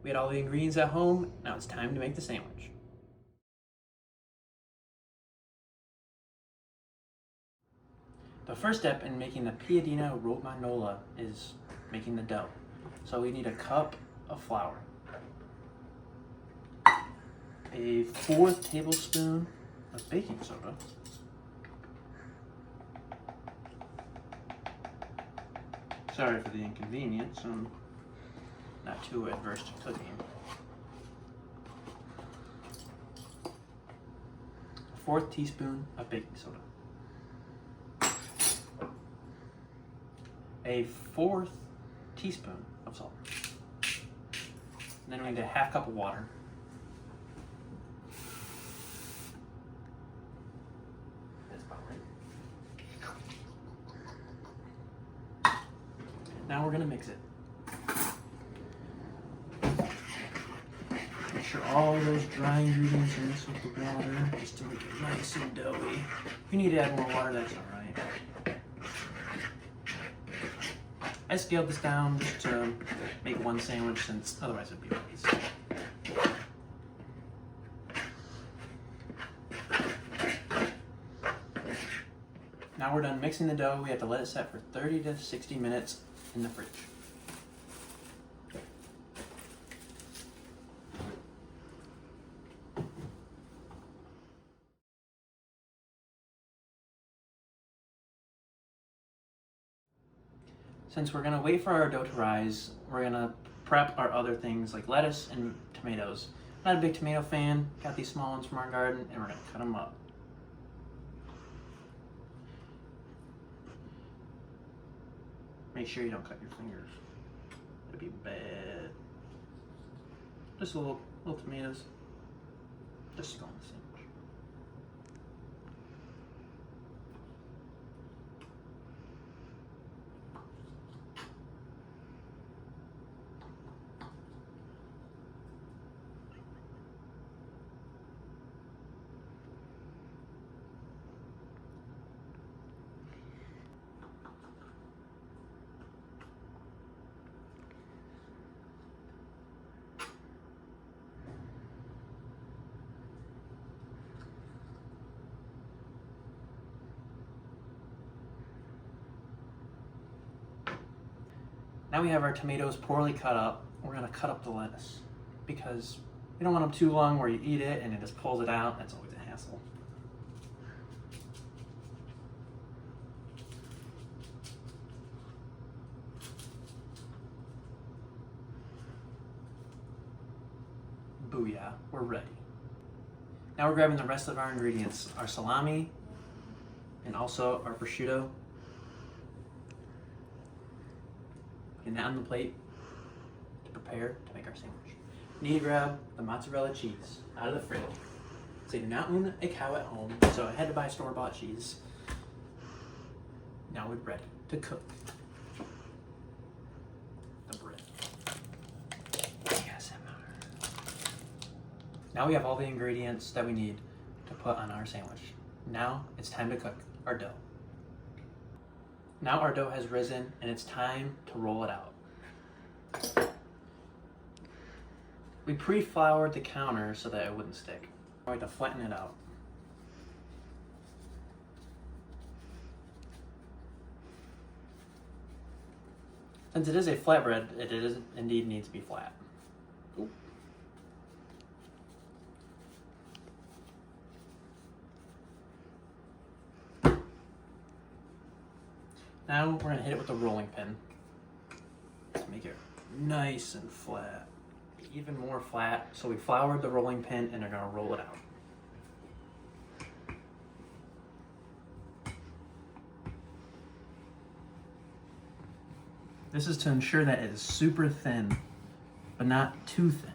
We had all the ingredients at home, now it's time to make the sandwich. The first step in making the Piadina Romagnola is making the dough. So we need a cup of flour, a 4th tablespoon of baking soda, sorry for the inconvenience, I'm not too adverse to cooking, a 4th teaspoon of baking soda, a 4th teaspoon of salt, and then we need a 1/2 cup of water. That's about right. Now we're gonna mix it. Make sure all those dry ingredients are mixed with the water just to make it nice and doughy. If you need to add more water, that's all right. I scaled this down just to make one sandwich since otherwise it'd be a waste. Now we're done mixing the dough. We have to let it set for 30 to 60 minutes in the fridge. Since we're gonna wait for our dough to rise, we're gonna prep our other things like lettuce and tomatoes. I'm not a big tomato fan, got these small ones from our garden, and we're gonna cut them up. Make sure you don't cut your fingers. It'd be bad. Just little tomatoes. Just go on the sandwich. Now we have our tomatoes poorly cut up. We're gonna cut up the lettuce because we don't want them too long where you eat it and it just pulls it out. That's always a hassle. Booyah, we're ready. Now we're grabbing the rest of our ingredients, our salami and also our prosciutto. And on the plate to prepare to make our sandwich. You need to grab the mozzarella cheese out of the fridge. So I do not own a cow at home, so I had to buy store-bought cheese. Now we're ready to cook the bread. ASMR. Now we have all the ingredients that we need to put on our sandwich. Now it's time to cook our dough. Now our dough has risen and it's time to roll it out. We pre-floured the counter so that it wouldn't stick. We're going to flatten it out. Since it is a flatbread, it is indeed needs to be flat. Ooh. Now we're going to hit it with a rolling pin to make it nice and flat. Even more flat. So we floured the rolling pin and are going to roll it out. This is to ensure that it is super thin, but not too thin.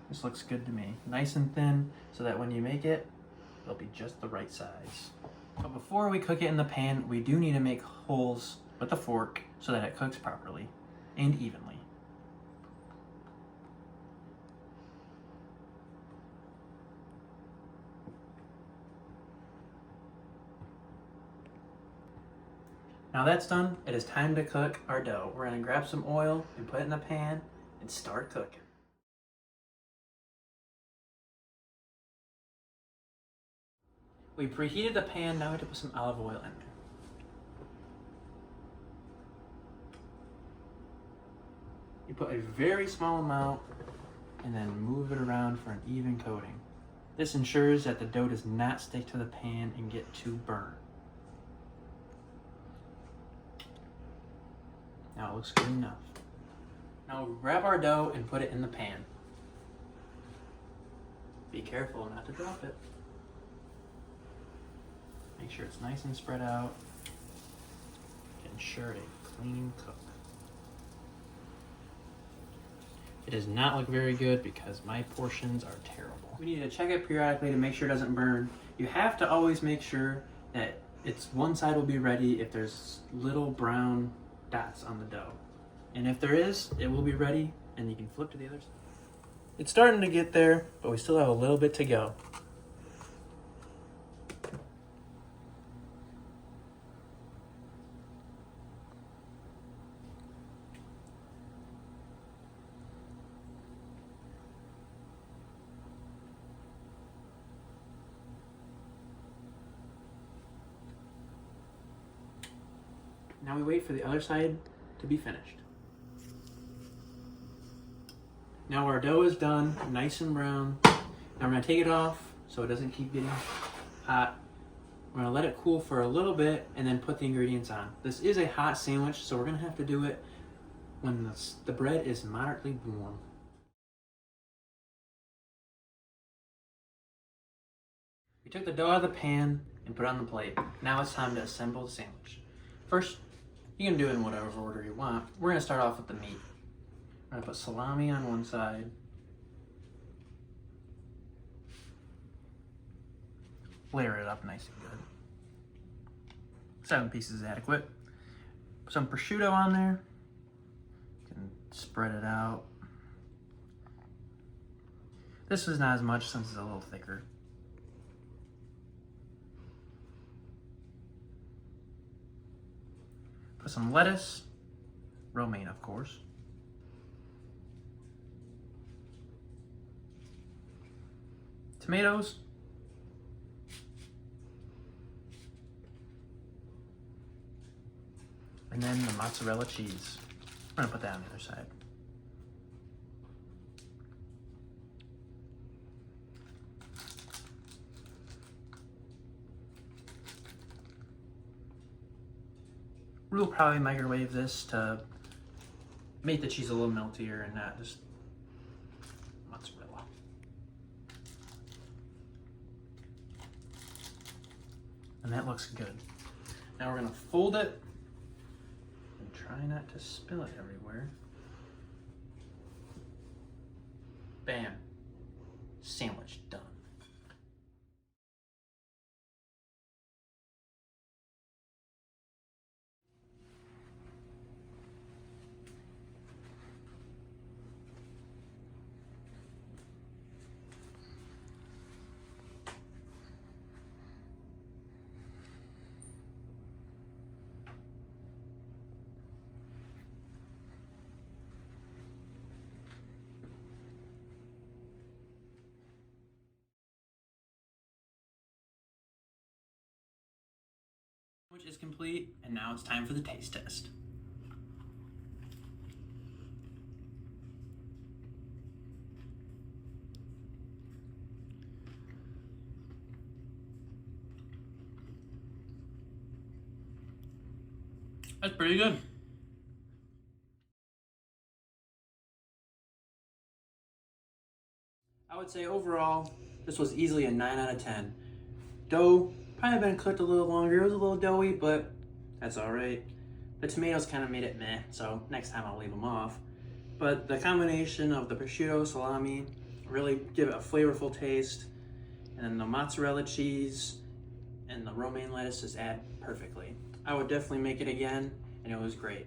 This looks good to me. Nice and thin so that when you make it, it'll be just the right size. But before we cook it in the pan, we do need to make holes with a fork so that it cooks properly and evenly. Now that's done, it is time to cook our dough. We're gonna grab some oil and put it in the pan and start cooking. We preheated the pan, now we have to put some olive oil in there. You put a very small amount and then move it around for an even coating. This ensures that the dough does not stick to the pan and get too burnt. Now it looks good enough. Now we'll grab our dough and put it in the pan. Be careful not to drop it. Make sure it's nice and spread out. Ensure a clean cook. It does not look very good because my portions are terrible. We need to check it periodically to make sure it doesn't burn. You have to always make sure that it's one side will be ready if there's little brown dots on the dough. And if there is, it will be ready and you can flip to the other side. It's starting to get there, but we still have a little bit to go. Now we wait for the other side to be finished. Now our dough is done, nice and brown. Now we're gonna take it off so it doesn't keep getting hot. We're gonna let it cool for a little bit and then put the ingredients on. This is a hot sandwich, so we're gonna have to do it when the bread is moderately warm. We took the dough out of the pan and put it on the plate. Now it's time to assemble the sandwich. First, you can do it in whatever order you want. We're gonna start off with the meat. We're gonna put salami on one side. Layer it up nice and good. 7 pieces is adequate. Put some prosciutto on there. You can spread it out. This is not as much since it's a little thicker. Put some lettuce, romaine of course. Tomatoes. And then the mozzarella cheese. I'm gonna put that on the other side. We'll probably microwave this to make the cheese a little meltier and not just mozzarella. And that looks good. Now we're gonna fold it and try not to spill it everywhere. Bam, sandwich done. Which is complete, and now it's time for the taste test. That's pretty good. I would say overall, this was easily a 9 out of 10. Dough probably been cooked a little longer. It was a little doughy, but that's all right. The tomatoes kind of made it meh, so next time I'll leave them off. But the combination of the prosciutto, salami, really give it a flavorful taste. And then the mozzarella cheese and the romaine lettuce just add perfectly. I would definitely make it again, and it was great.